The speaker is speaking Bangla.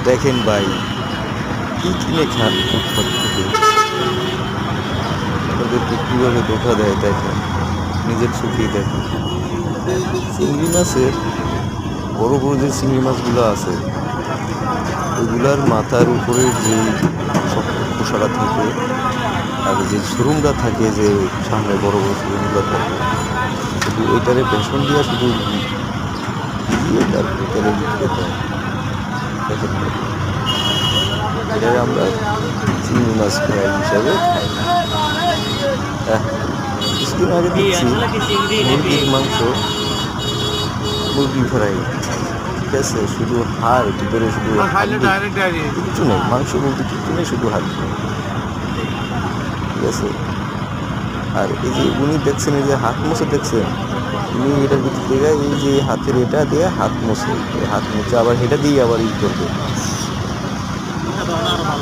দেখেন ভাই, কি কিনে খান ফুটপাত থেকে, তাদেরকে কীভাবে ধোঁকা দেয় দেখেন, নিজের চোখেই দেখেন। চিংড়ি মাছের বড় বড় যে চিংড়ি মাছগুলো আছে, ওইগুলার মাথার উপরের যে শক্ত খোসাটা থাকে আর যে শোরুমটা থাকে, যে সামনে বড় বড় শোরুমগুলো থাকে, শুধু এটারে বেসন দিয়া শুধু ভিজিয়ে তারপরে তেলে বিক্রি দেয়। দেখেন ভাই, এটারে আমরা চিংড়ি মাছ ফ্রাই হিসাবে খাই। হ্যাঁ, কিছুদিন আগে দেখছি মুরগির মাংস, মুরগি ফ্রাই, ঠিক আছে, শুধু হাড়, ভিতরে শুধু হাড্ডি, কিচ্ছু নেই, মাংস বলতে কিচ্ছু নেই, শুধু হাড্ডি, ঠিক আছে। আর এই যে উনি দেখছেন, এই যে হাত মুছে দেখছেন, উনি এটার ভিতর থেকে এই যে হাতের এটা দিয়ে হাত মুছে, হাত মুছে আবার এটা দিয়ে আবার ই করবে,